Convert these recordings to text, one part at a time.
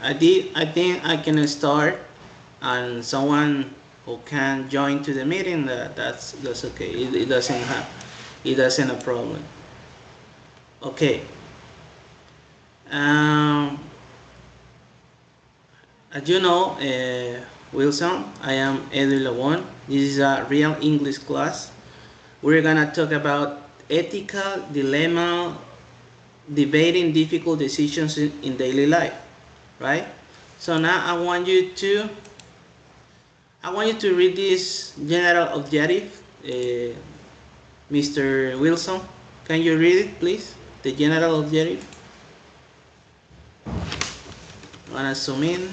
I think I can start, and someone who can join to the meeting. That's okay. It doesn't have it doesn't a problem. Okay. Um, as you know, Wilson, I am Edu Lewon. This is a real English class. We're gonna talk about ethical dilemma, debating difficult decisions in daily life, right? So now I want you to read this general objective, Mr. Wilson. Can you read it, please? The general objective. I'm gonna zoom in.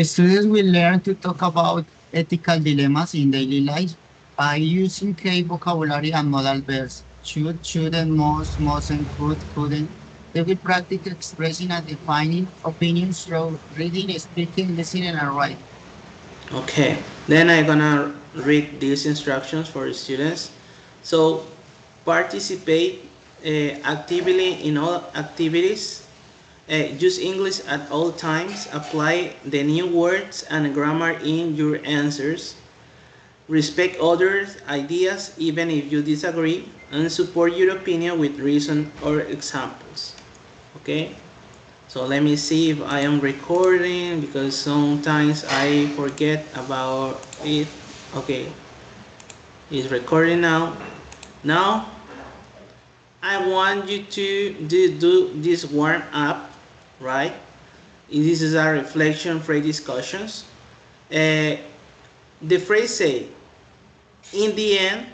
Students will learn to talk about ethical dilemmas in daily life by using key vocabulary and modal verbs. Should, shouldn't, mustn't, could, couldn't. They will practice expressing and defining opinions through reading, speaking, listening, and writing. Okay. Then I'm gonna read these instructions for the students. So participate actively in all activities. Use English at all times. Apply the new words and grammar in your answers. Respect others' ideas even if you disagree, and support your opinion with reason or examples. Okay? So let me see if I am recording because sometimes I forget about it. Okay, it's recording now. Now I want you to do this warm up, right? This is a reflection phrase discussions. Uh, the phrase say, in the end,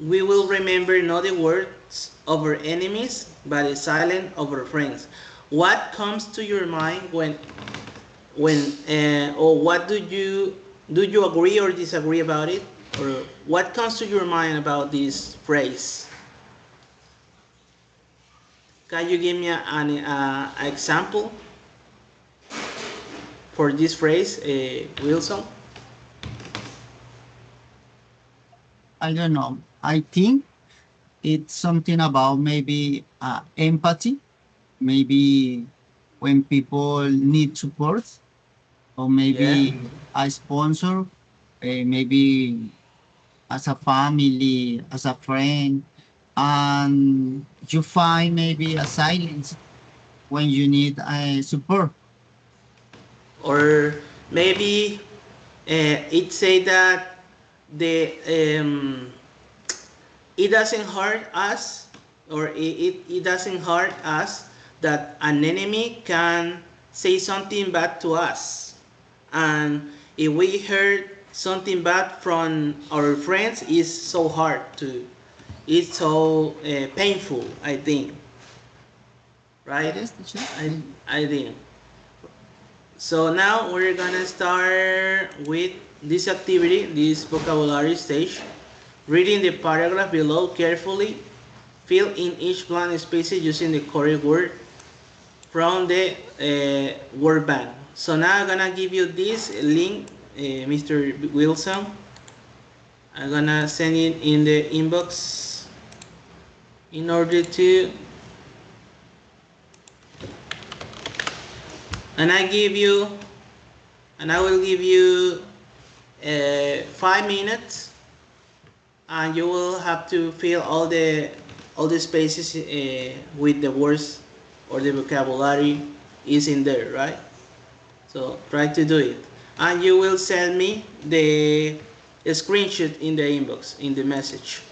we will remember not the words of our enemies, but the silence of our friends. What comes to your mind or what do you agree or disagree about it, or what comes to your mind about this phrase? Can you give me an example for this phrase, Wilson? I don't know. I think it's something about maybe empathy, maybe when people need support, or Yeah. maybe a sponsor, maybe as a family, as a friend, and you find maybe a silence when you need support. Or maybe it say that the it doesn't hurt us, or it doesn't hurt us that an enemy can say something bad to us, and if we heard something bad from our friends, it's so hard to, it's so painful, I think, right? Yes, teacher. I think. So now we're gonna start with this activity, this vocabulary stage. Reading the paragraph below carefully, fill in each blank spaces using the correct word from the word bank. So now I'm gonna give you this link, Mr. Wilson. I'm gonna send it in the inbox in order to, and I will give you 5 minutes, and you will have to fill all the spaces with the words or the vocabulary is in there, right? So try to do it, and you will send me the screenshot in the inbox in the message,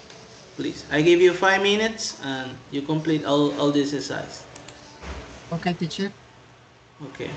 please. I give you 5 minutes, and you complete all this exercise. Okay, teacher. Okay.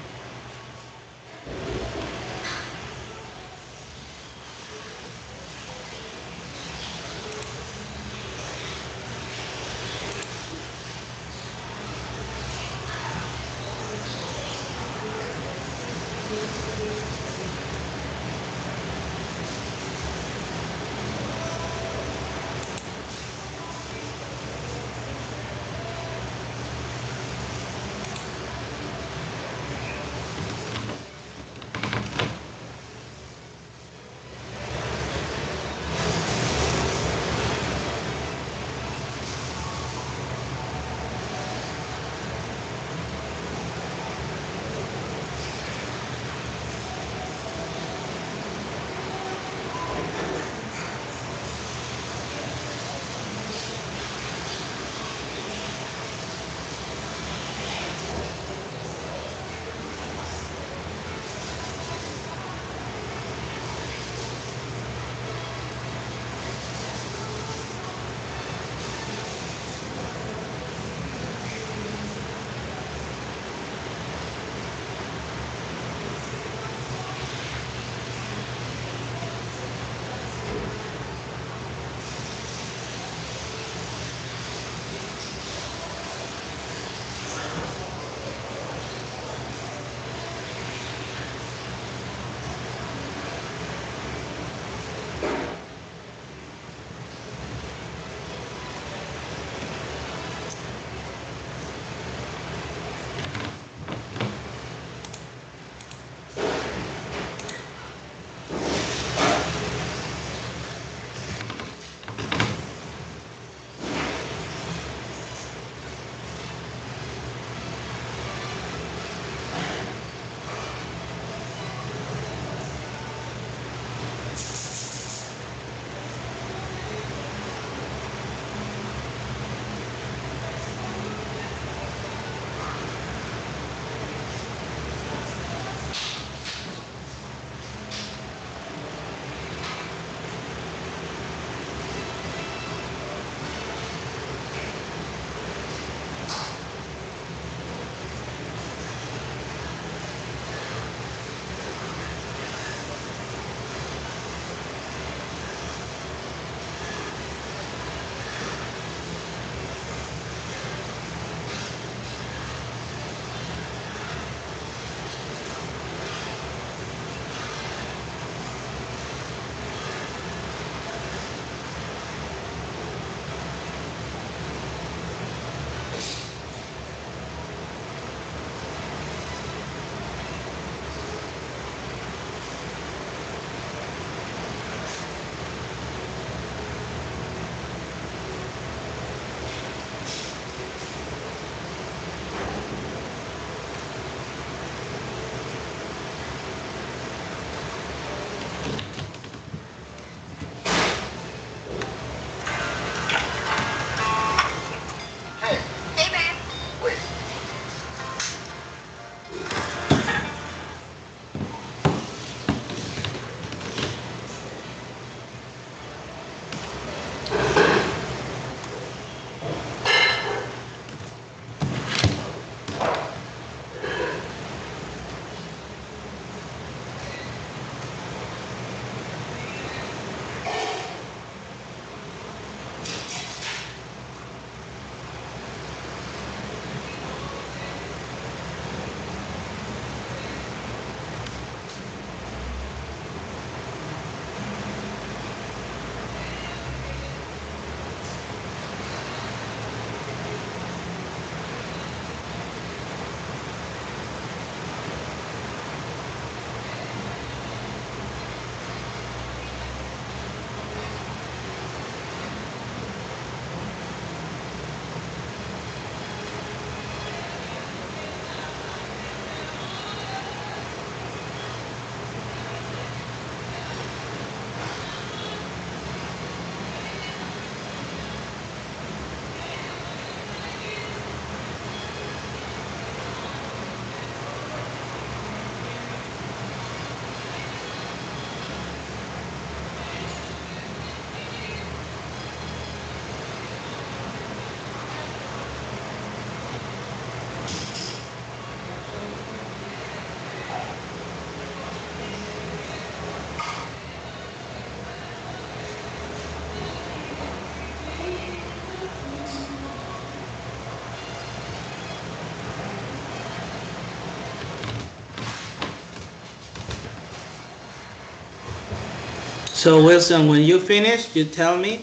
So Wilson, when you finish, you tell me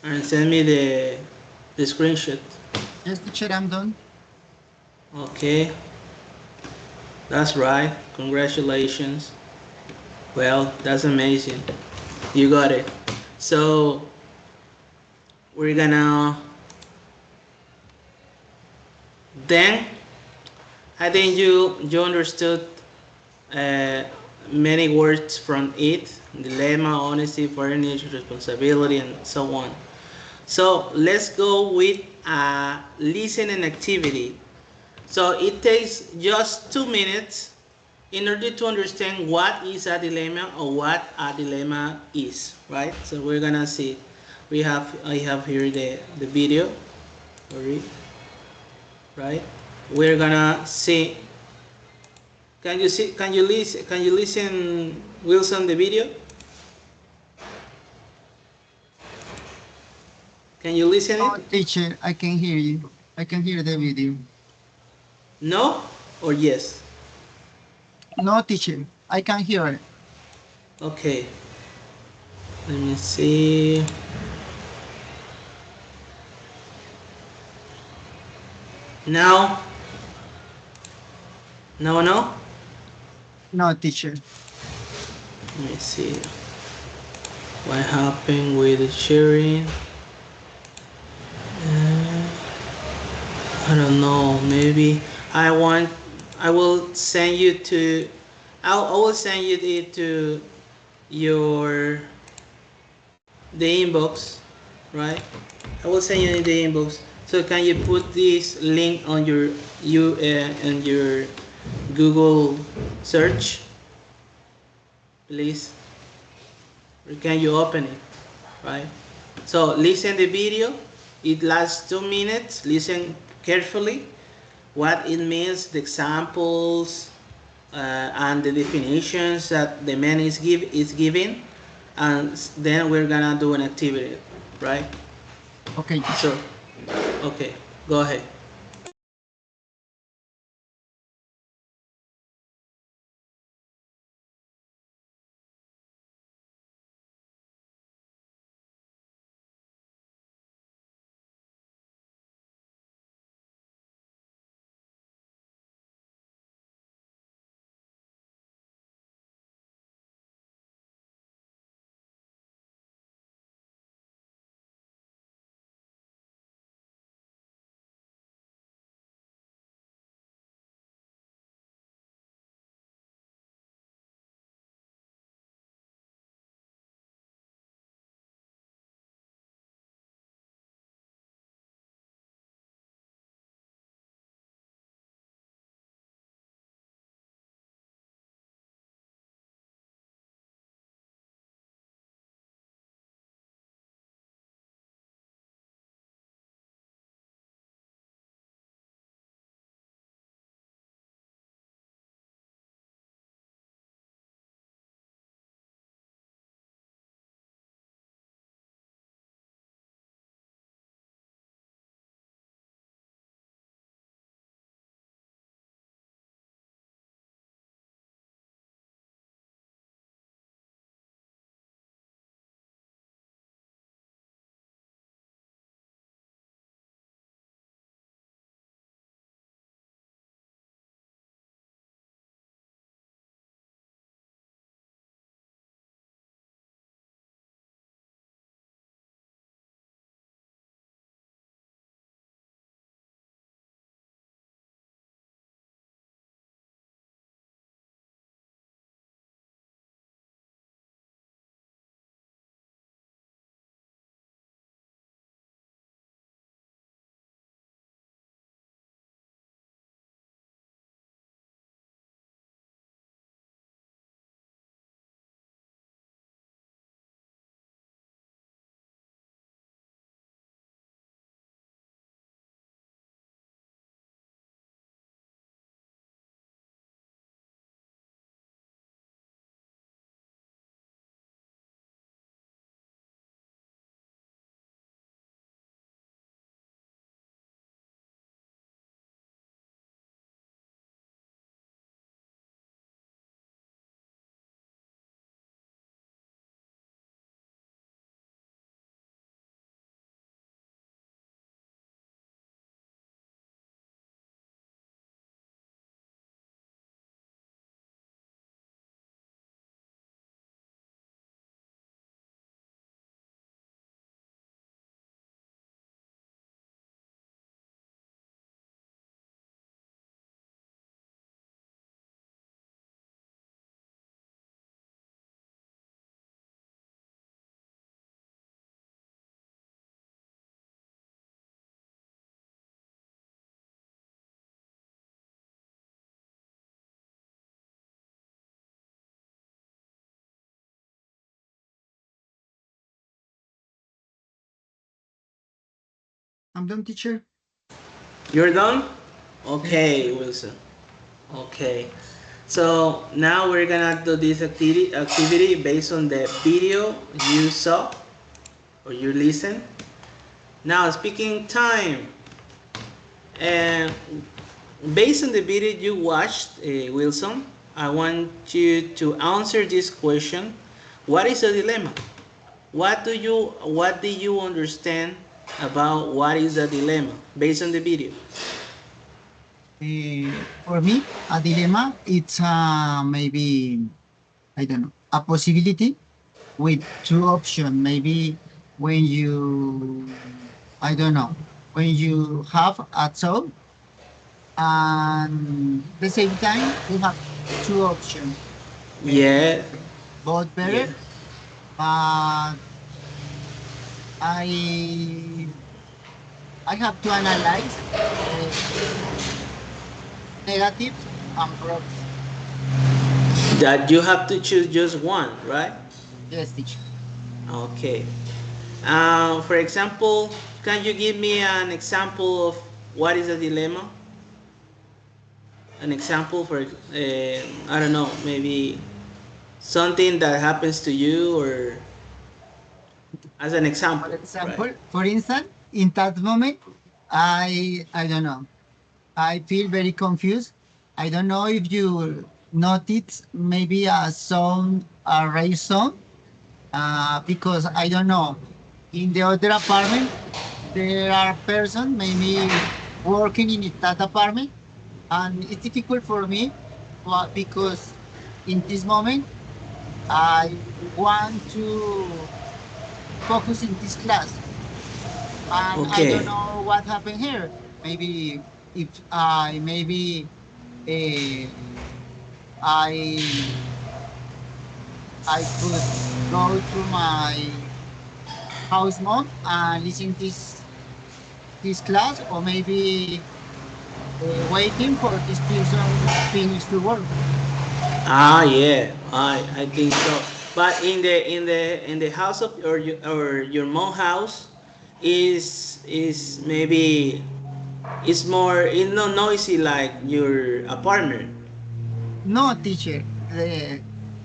and send me the screenshot. Yes, teacher, I'm done. Okay, that's right. Congratulations. Well, that's amazing. You got it. So we're gonna then I think you understood uh, many words from it: dilemma, honesty, fairness, responsibility, and so on. So let's go with a listening activity. So it takes just 2 minutes in order to understand what is a dilemma or what a dilemma is, right? So we're gonna see. I have here the video, right? We're gonna see. Can you see? Can you listen? Can you listen, Wilson, the video? Can you listen Oh, it? teacher, I can hear you. I can hear the video. No or yes? No, teacher, I can hear it. Okay. Let me see. Now, no, no. No, teacher. Let me see what happened with the sharing. I don't know. Maybe I want. I will send you to. I will send you it to your the inbox, right? I will send you in the inbox. So can you put this link on your Google search, please? Or can you open it, right? So listen the video. It lasts 2 minutes. Listen carefully what it means, the examples, and the definitions that the man is giving, and then we're gonna do an activity, right? Okay, teacher. So, okay, go ahead. I'm done, teacher. You're done? Yes, Okay, teacher. Wilson. Okay. So now we're gonna do this activity based on the video you saw or you listened. Now speaking time, and based on the video you watched, Wilson, I want you to answer this question: what is a dilemma? What do you understand about what is a dilemma based on the video? For me, a dilemma, it's maybe, I don't know, a possibility with two options. Maybe when I don't know, when you have a thought and the same time you have two options, Yeah, both yeah. better, but I I have to analyze negatives and pros. That you have to choose just one, right? Yes, teacher. Okay. For example, can you give me an example of what is a dilemma? An example for, I don't know, maybe something that happens to you, or as an For example, right? example, for instance, in that moment, I don't know. I feel very confused. I don't know if you notice maybe a sound, a raise sound, because I don't know. In the other apartment, there are person maybe working in that apartment, and it's difficult for me, because in this moment I want to focus in this class, and I Okay. don't know what happened here. Maybe if I maybe uh, I I could go to my house mom and listen this class, or maybe waiting for this person finish to work. Ah, yeah, I think so. But in the house of or your mom house is maybe it's more, it's not noisy like your apartment. No, teacher.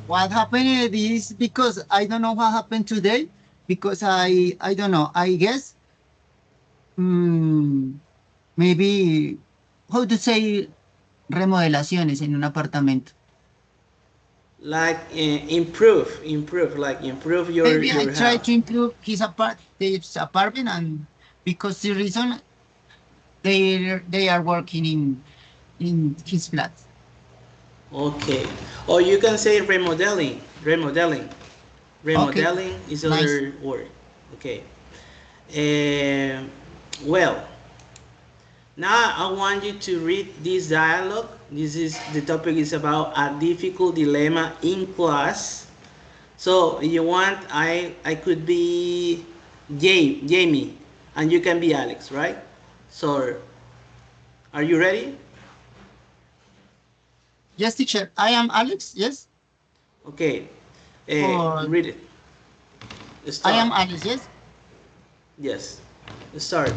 What happened is because I don't know what happened today, because I don't know. I guess, mm, maybe, how to say, remodelaciones en un apartamento. Like improve, like improve your Maybe I your try house. to improve his apartment, and because the reason they are working in his flat. Okay. Or you can say remodeling. Okay, Remodeling is nice. other word. Okay. Um well, now I want you to read this dialogue. This is the topic is about a difficult dilemma in class. So if you want, I could be Jamie, and you can be Alex, right? So are you ready? Yes, teacher. I am Alex. Yes, Okay. or Read it. I Start. am Alice. Yes. Yes. Start.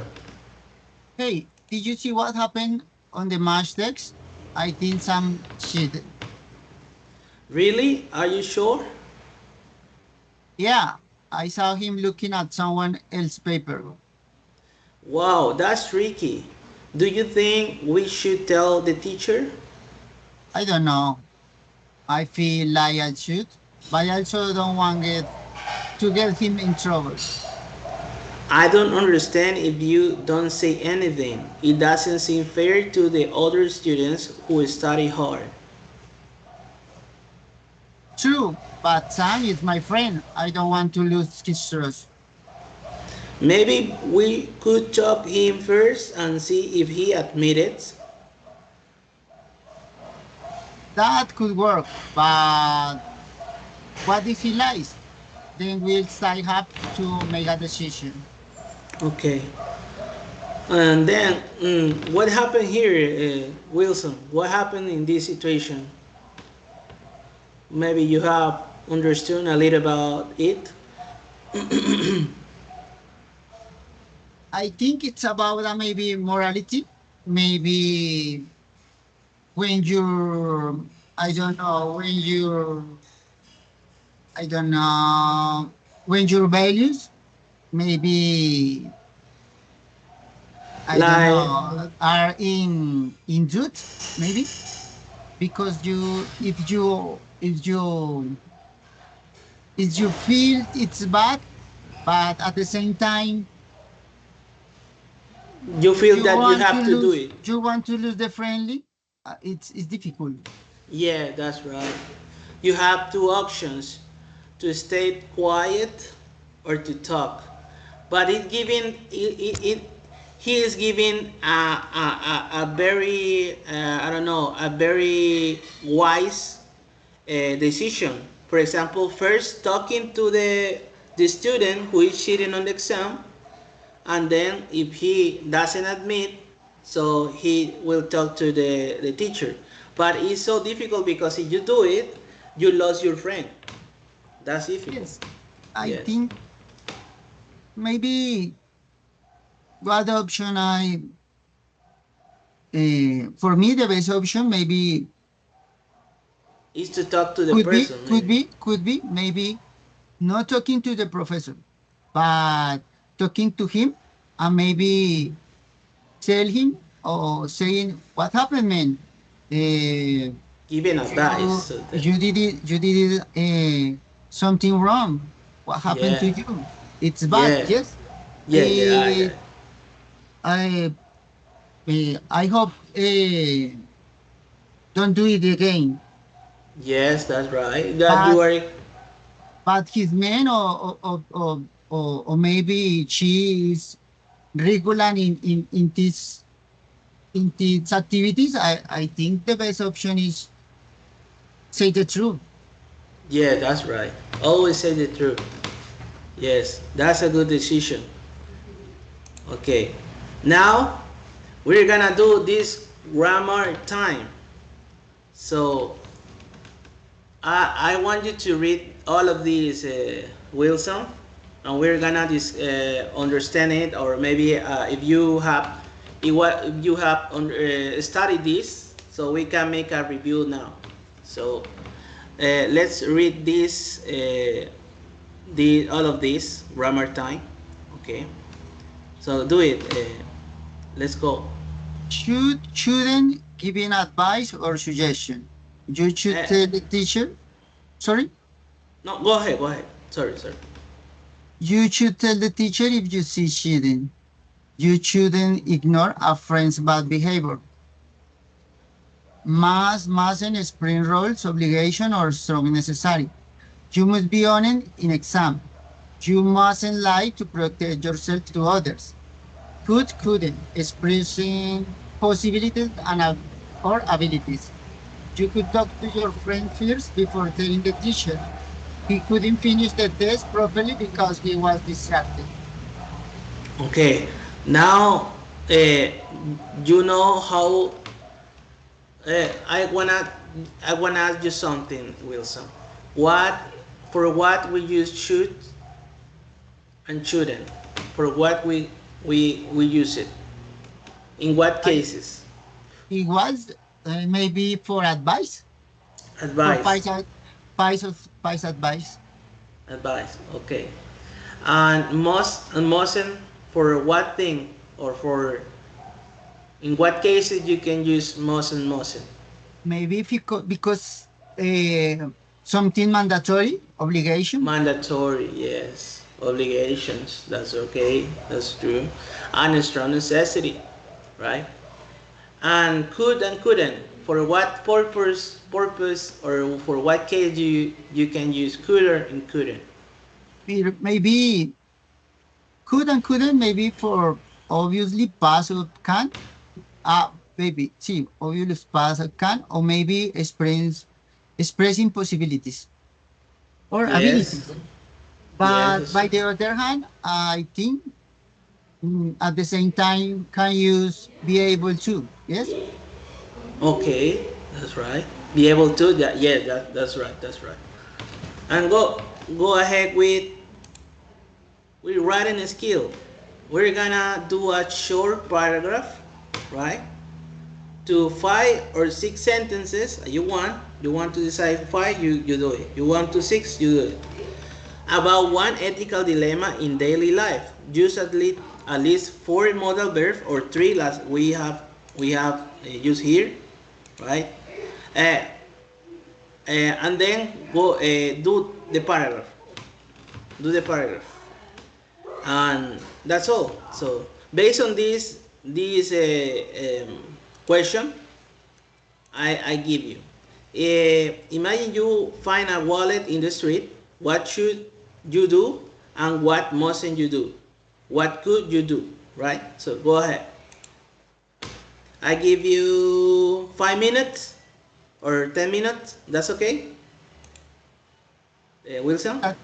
Hey, did you see what happened on the match decks? I think some shit. Really? Are you sure? Yeah, I saw him looking at someone else's paper. Wow, that's tricky. Do you think we should tell the teacher? I don't know. I feel like I should, but I also don't want to get him in trouble. I don't understand if you don't say anything. It doesn't seem fair to the other students who study hard. True, but Sam is my friend. I don't want to lose his trust. Maybe we could talk him first and see if he admits. That could work, but what if he lies? Then we'll still have to make a decision. Okay. And then, what happened here, Wilson? What happened in this situation? Maybe you have understood a little about it. I think it's about maybe morality. Maybe when you're, I don't know, when you're, I don't know, when your values maybe, I don't Like know, are in doubt, maybe because you, if you feel it's bad, but at the same time you feel that you have to do it. you want to lose the friendly, it's difficult. Yeah, that's right. You have two options: to stay quiet or to talk. But he is giving a very I don't know, a very wise decision. For example, first talking to the student who is cheating on the exam, and then if he doesn't admit, so he will talk to the teacher. But it's so difficult because if you do it, you lost your friend. That's difficult. Yes, I Yes. think maybe what option I for me the best option maybe Is to talk to the person, maybe. could be maybe not talking to the professor, but talking to him and maybe tell him or saying what happened, man. Uh, Giving advice. So that, you did it, something wrong. What happened yeah, to you? It's bad. yeah, Yes. yeah, yeah, Uh, I I hope don't do it again. yes, that's right. That you But are. his man or maybe she is regular in these activities. I think the best option is say the truth. Yeah, that's right. Always say the truth. Yes, that's a good decision. Okay. Now we're gonna do this grammar time. So I want you to read all of these, Wilson, and we're gonna understand it, or maybe if you have if you have studied this, so we can make a review now. So let's read this, the all of this grammar time. Okay. So do it. Let's go. Shouldn't giving advice or suggestion. You should Uh, tell the teacher. Sorry. no, go ahead. Go ahead. Sorry, sorry. You should tell the teacher if you see cheating. You shouldn't ignore a friend's bad behavior. Mustn't spring roles, obligation, or strong necessary. You must be honest in exam. You mustn't lie to protect yourself to others. Couldn't, expressing possibilities and or abilities. You could talk to your friend first before telling the teacher. He couldn't finish the test properly because he was distracted. Okay. Now, you know how I wanna ask you something, Wilson. What for what we use should and shouldn't? For what we use it? In what I, cases? he was maybe for advice, for Advice. pies advice. Advice. Okay. And mustn't for what thing, or for in what cases you can use mustn't. Maybe if you because something mandatory obligation. Mandatory, yes. Obligations, that's okay, that's true. And a strong necessity, right? And could and couldn't. For what purpose, or for what case you can use could and couldn't. Maybe could and couldn't. Maybe for obviously pass or can. Maybe see obviously pass or can, or maybe expressing possibilities or Yes, abilities. yes, But that's by true. the other hand, I think at the same time can use be able to. Yes. Okay, that's right. Be able to, that, yeah, that's right, that's right. And go ahead with writing skill. we're gonna do a short paragraph, right? To 5 or 6 sentences you want to decide 5, you do it. You want to 6, you do it. About one ethical dilemma in daily life. Use at least 4 modal verbs or 3 last we have used here, right? And then go do the paragraph. Do the paragraph, and that's all. So based on this question, I give you. Imagine you find a wallet in the street. What should you do, and what mustn't you do? What could you do? Right? So go ahead. I give you 5 minutes or 10 minutes. That's okay, Wilson. That,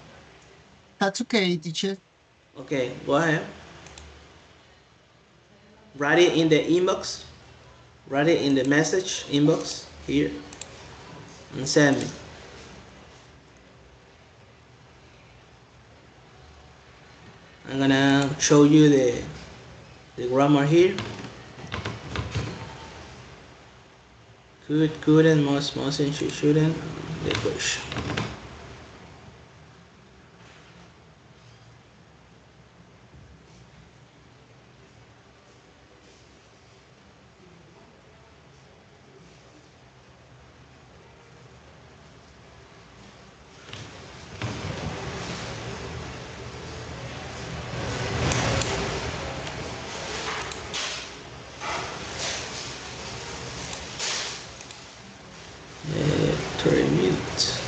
that's okay, teacher. Okay, go ahead. Write it in the inbox. Write it in the message inbox here and send me. I'm gonna show you the grammar here. Could, couldn't, mustn't, should, shouldn't, the question. Uh, 3 minutes.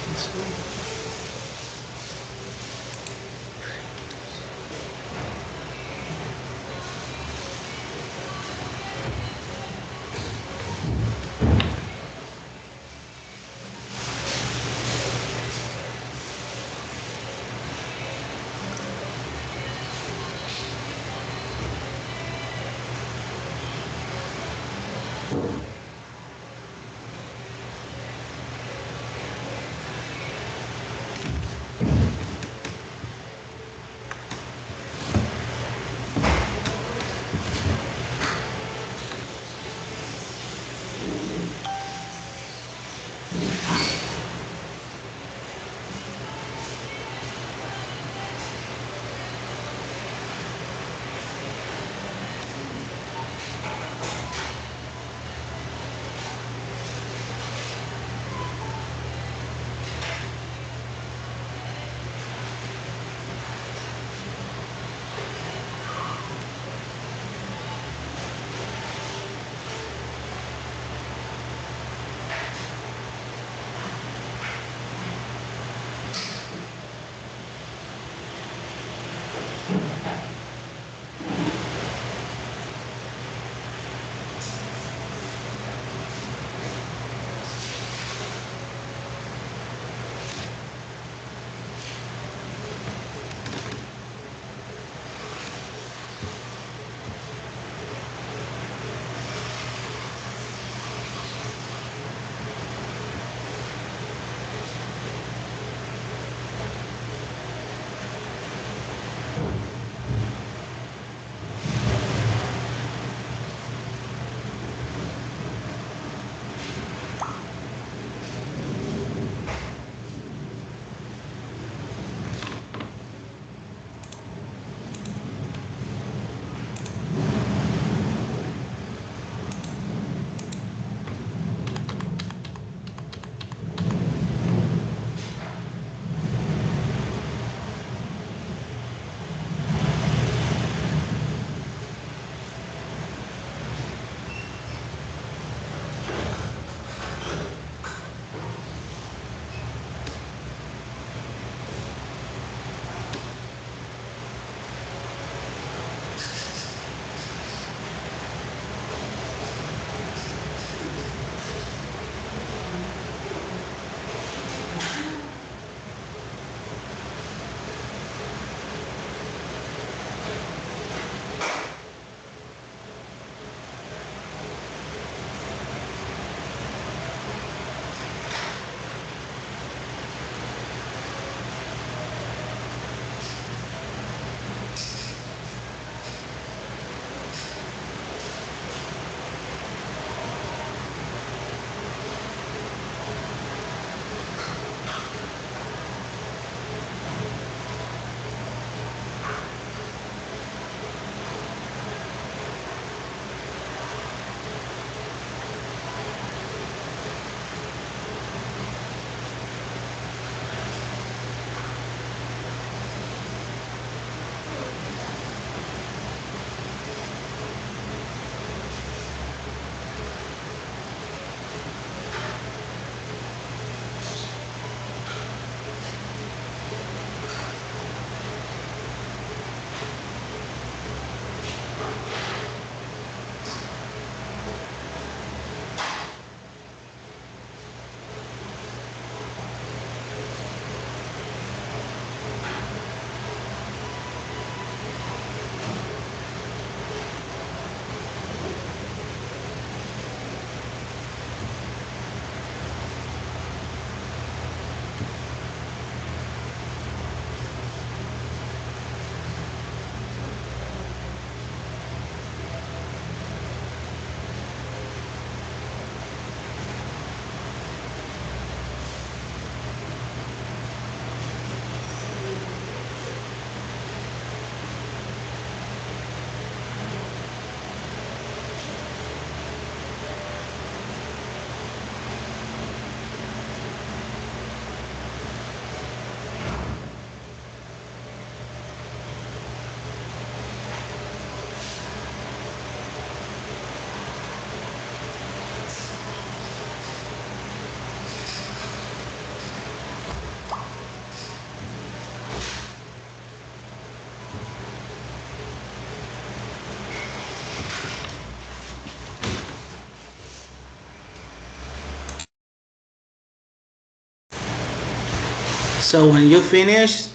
So when you finish,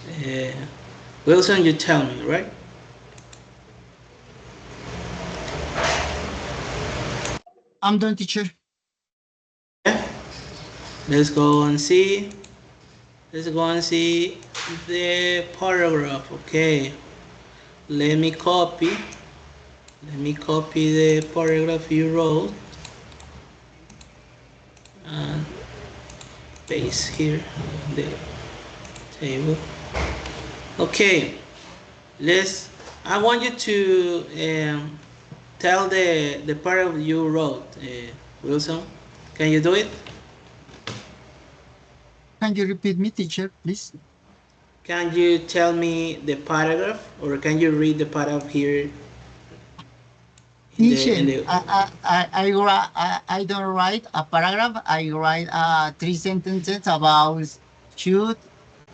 Wilson, you tell me, right? I'm done, teacher. Yeah. Let's go and see. Let's go and see the paragraph. Okay. Let me copy. Let me copy the paragraph you wrote and paste here the table. Okay. Let's. I want you to tell the paragraph you wrote, Wilson. Can you do it? Can you repeat me, teacher, please? Can you tell me the paragraph, or can you read the paragraph here in Teacher, the? I don't write a paragraph. I write three sentences about should,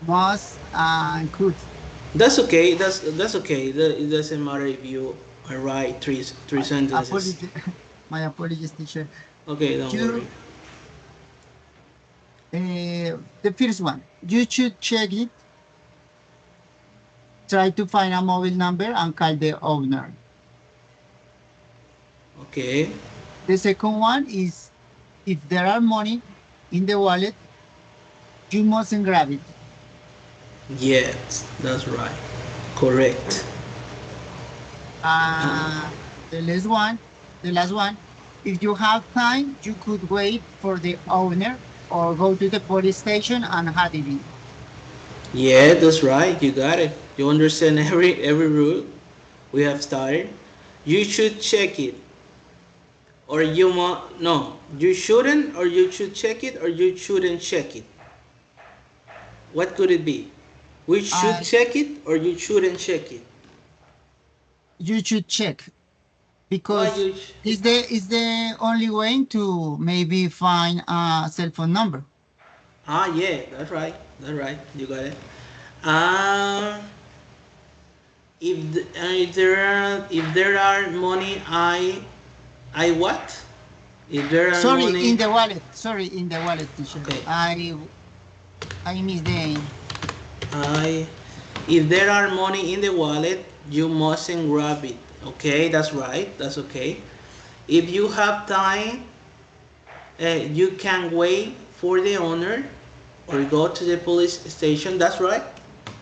must, and could. That's okay. That's okay. It doesn't matter if you write three sentences. Apologies, my apologies, teacher. Okay, don't You, worry. the first one, you should check it. Try to find a mobile number and call the owner. Okay. The second one is if there are money in the wallet, you mustn't grab it. Yes, that's right. Correct. Uh, Uh, the last one, the last one, if you have time, you could wait for the owner or go to the police station and have it in. yeah, that's right. You got it. You understand every rule we have started. You should check it, or you no. You shouldn't, or you should check it, or you shouldn't check it. What could it be? We should Uh, check it, or you shouldn't check it. you should check Why because you? is the only way to maybe find a cell phone number. Ah, yeah, that's right. That's right. You got it. Uh, if there are money, I what? If there are Sorry, in money, the wallet. Sorry, in the wallet, teacher. okay. I missed the. I if there are money in the wallet, you mustn't grab it. Okay, that's right. That's okay. If you have time, you can wait for the owner or go to the police station. That's right.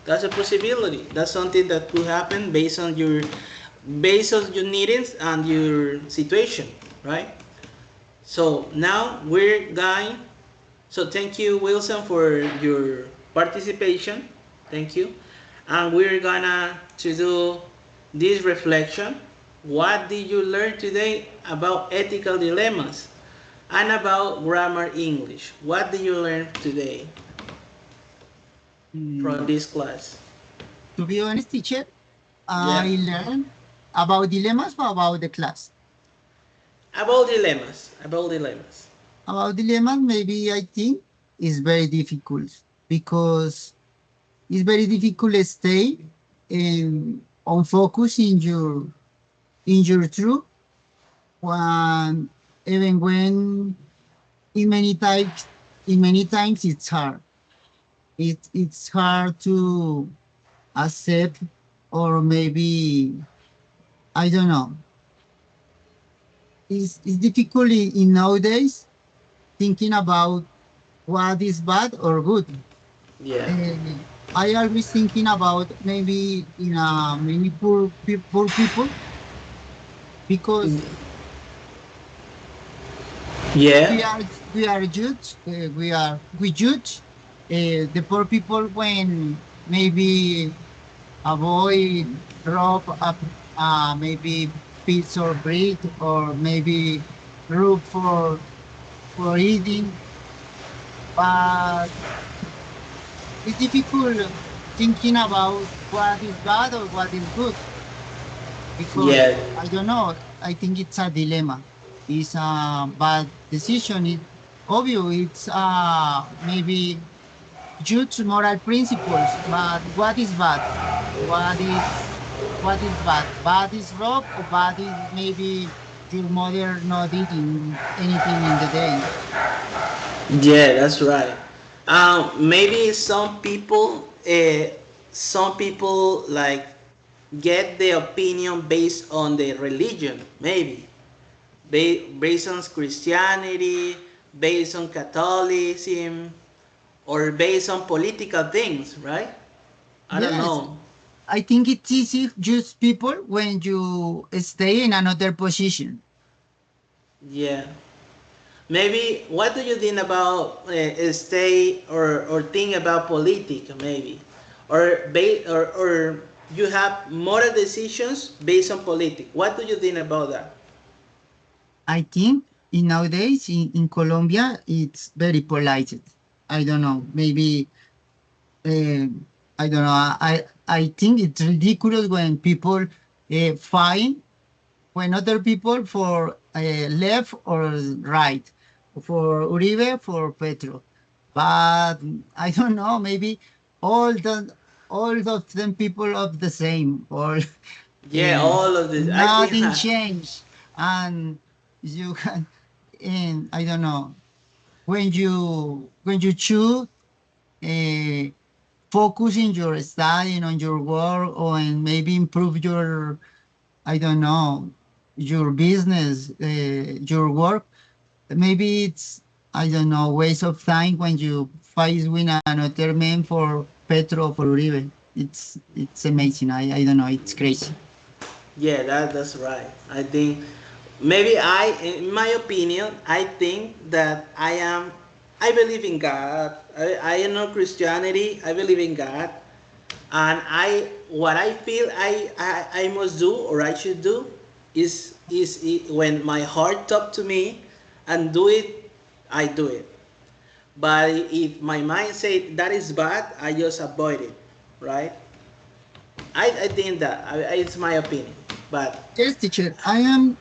That's a possibility. That's something that could happen based on your needs and your situation, right? So now we're going. So thank you, Wilson, for your participation. Thank you. And we're gonna to do this reflection. What did you learn today about ethical dilemmas and about grammar English? What did you learn today from Mm, this class? to be honest, teacher, Yeah. I learned about dilemmas about the class. About dilemmas. About dilemmas. About dilemmas, maybe I think is very difficult because it's very difficult to stay on focus in your truth when even when in many times it's hard. It's hard to accept or maybe I don't know. It's difficult in nowadays thinking about what is bad or good. Yeah. Uh, I always thinking about maybe in many poor people because Yeah. we are we are judge we judge the poor people when maybe a boy drop up maybe piece or bread or maybe root for eating, but it's difficult thinking about what is bad or what is good because Yeah. I don't know. I think it's a dilemma. It's a bad decision. It obvious. It's maybe judge moral principles. But what is bad? What is what is bad? Bad is rob or bad is maybe your mother not eating anything in the day. Yeah, that's right. Maybe some people like get the opinion based on the religion, maybe based on Christianity, based on Catholicism, or based on political things, right? I don't Yes, know. I think it's easy just people when you stay in another position. Yeah. Maybe what do you think about stay or think about politics maybe, or you have moral decisions based on politics. What do you think about that? I think in nowadays in Colombia it's very polite. I don't know. Maybe uh, I don't know. I think it's ridiculous when people fight when other people for left or right, for Uribe, for Petro. But I don't know, maybe all the all of them people of the same, or Yeah, all of this. I think. nothing changed. And you can, and I don't know, when you choose uh, focus in your studying on your work or and maybe improve your I don't know, your business, your work. Maybe it's, I don't know, waste of time when you fight with another man for Petro or for Uribe. It's amazing. I don't know. It's crazy. Yeah, that's right. I think maybe in my opinion, I think that I believe in God. I know Christianity. I believe in God, and what I feel I must do or I should do is when my heart talk to me and do it, I do it. But if my mind say that is bad, I just avoid it, right? I think that it's my opinion, but Yes, teacher. I am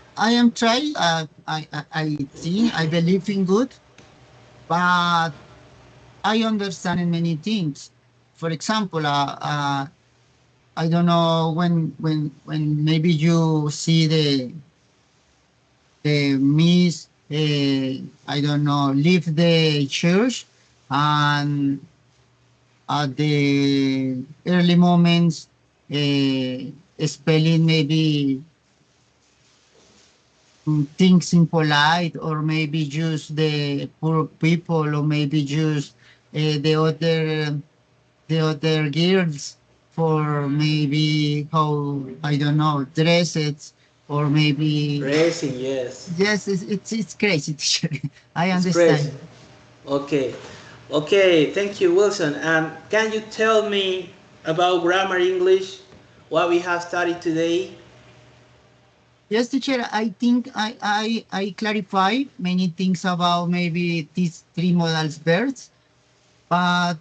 trying. I think I believe in good, but I understand in many things. For example, I don't know when maybe you see the miss I don't know leave the church and at the early moments spelling maybe things impolite or maybe just the poor people or maybe just the other girls for maybe how I don't know dresses or maybe racing, yes. yes, it's crazy. Teacher. I It's crazy. understand. Okay. Okay, thank you, Wilson. Can you tell me about grammar English, what we have studied today? Yes, teacher. I think I clarify many things about maybe these three modals verbs, but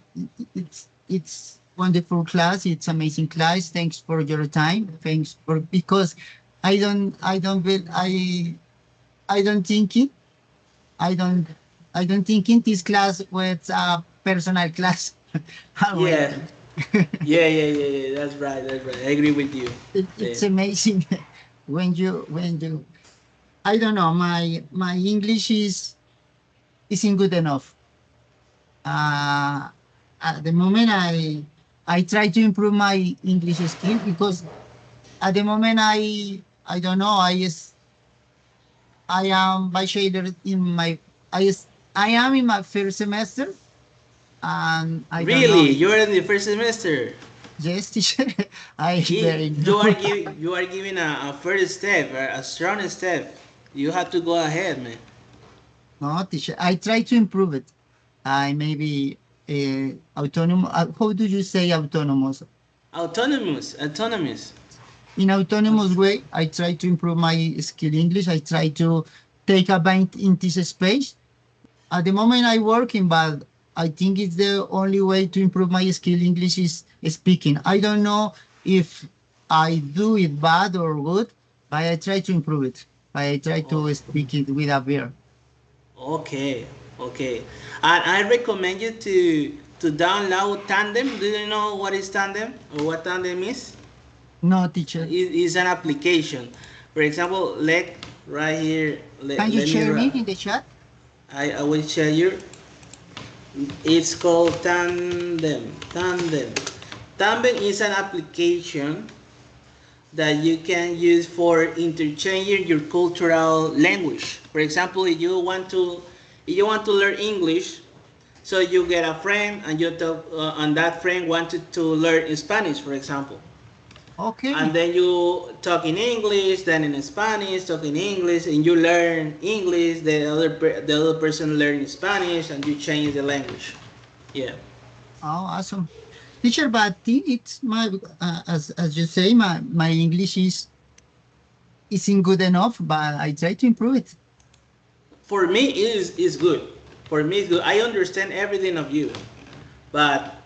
it's wonderful class. It's amazing class. Thanks for your time. Thanks for because I don't will I don't think it. I don't I don't think in this class was a personal class. Yeah, However. yeah. That's right, that's right. I agree with you. It's amazing when you I don't know my English is isn't good enough. Uh, at the moment I try to improve my English skill because at the moment I don't know I am bachelor in my I am in my first semester and I don't know. Really, you're in the first semester. Yes, teacher, I very You are know. giving a first step, a strong step. You have to go ahead, man. No, teacher, I try to improve it. I maybe autonomous. How do you say autonomous? Autonomous, autonomous. In autonomous way, I try to improve my skill English. I try to take a bite in this space. At the moment, I working, but I think it's the only way to improve my skill English is speaking. I don't know if I do it bad or good, but I try to improve it. I try Oh, to speak it with a beer. okay, okay. And I recommend you to download Tandem. Do you know what is Tandem or what Tandem is? No, teacher. It's an application. For example, right here. Can you Let me. share me in the chat? I will share you. It's called Tandem. Tandem is an application that you can use for interchanging your cultural language. For example, if you want to learn English, so you get a friend and you talk, and that friend wanted to learn Spanish, for example. And Okay. then you talk in English, then in Spanish, talk in English, and you learn English. The other person learns Spanish, and you change the language. Yeah. Oh, awesome. Teacher, but it's my as you say, my English isn't good enough, but I try to improve it. For me, is good. For me, it's good. I understand everything of you, but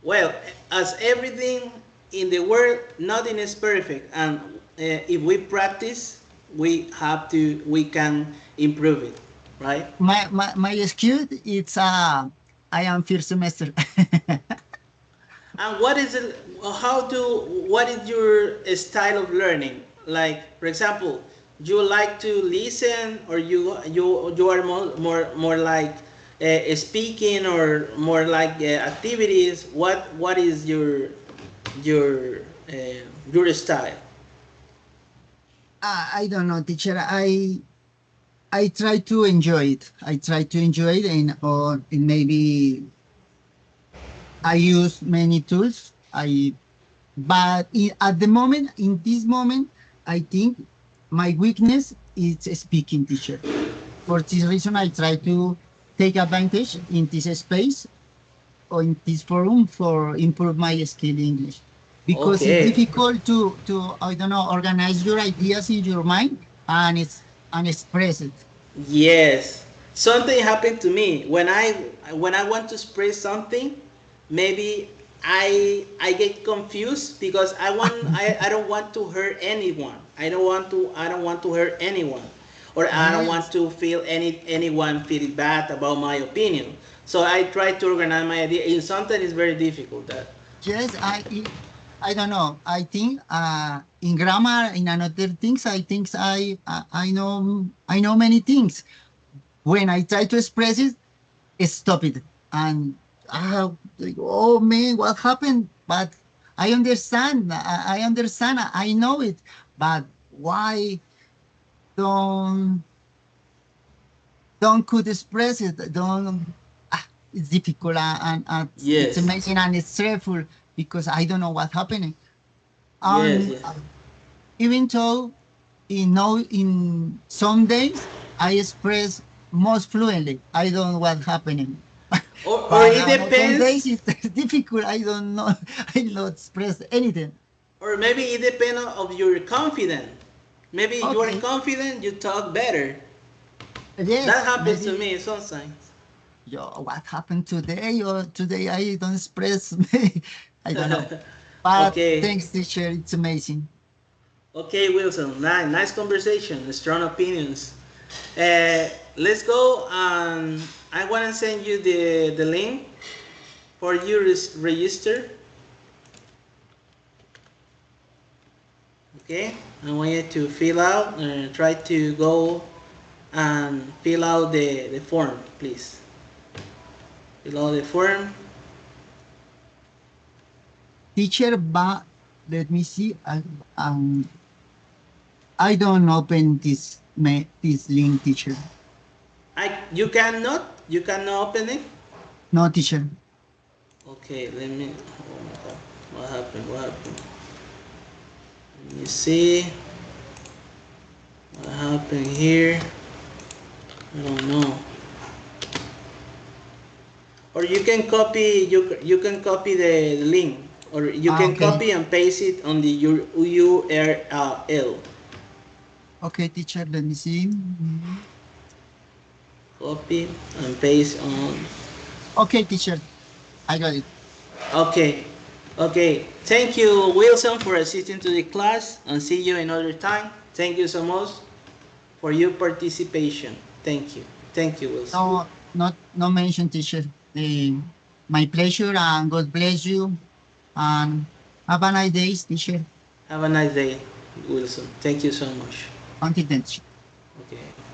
well, as everything in the world, nothing is perfect, and if we practice, we can improve it, right? My excuse it's I am first semester. And what is it? What is your style of learning? Like, for example, you like to listen, or you are more like speaking, or more like activities. What is your your style? I don't know, teacher. I try to enjoy it. I try to enjoy it, and or maybe I use many tools. But at the moment, in this moment, I think my weakness is speaking, teacher. For this reason, I try to take advantage in this space or in this forum for improve my skill in English. Because it's Okay. difficult to I don't know organize your ideas in your mind and express it. Yes, something happened to me when I want to express something. Maybe I get confused because I don't want to hurt anyone. I don't want to hurt anyone, or I don't want Yes, to feel anyone feel bad about my opinion. So I try to organize my idea. And sometimes it's very difficult. That yes. I don't know. I think in grammar, in another things, I think I know many things. When I try to express it, stop it. And like, oh man, what happened? But I understand. I understand. I know it. But why don't don't could express it? Don't. It's difficult it's yes, amazing and it's stressful because I don't know what's happening. yes, And yes. even though in some days I express most fluently. I don't know what's happening. Or But it on other days, depends. it's difficult. I don't know. I don't express anything. Or maybe it depends of your confidence. Maybe you are Okay. confident, you talk better. That Yes, happens to maybe me sometimes. what happened today or today I don't express me. I don't know. But Okay, thanks, teacher. It's amazing. okay, Wilson. Nice conversation, strong opinions. Let's go. I want to send you the link for you register. Okay, I want you to fill out. Try to go and fill out the form, please. Fill out the form. Teacher, but let me see. I don't open this link, teacher. You cannot open it. No, teacher. Okay, let me. Oh my God, what happened? What happened? Let me see what happened here. I don't know. Or you can copy you can copy the link, or you can Okay. copy and paste it on the URL. Okay, teacher. Let me see. Mhm. Copy and paste on. Okay, teacher. I got it. Okay, okay. Thank you, Wilson, for assisting to the class, and see you another time. Thank you so much for your participation. Thank you, Wilson. No, no mention, teacher. My pleasure, and God bless you. And have a nice day, teacher. Have a nice day, Wilson. Thank you so much. Until then, teacher. Okay.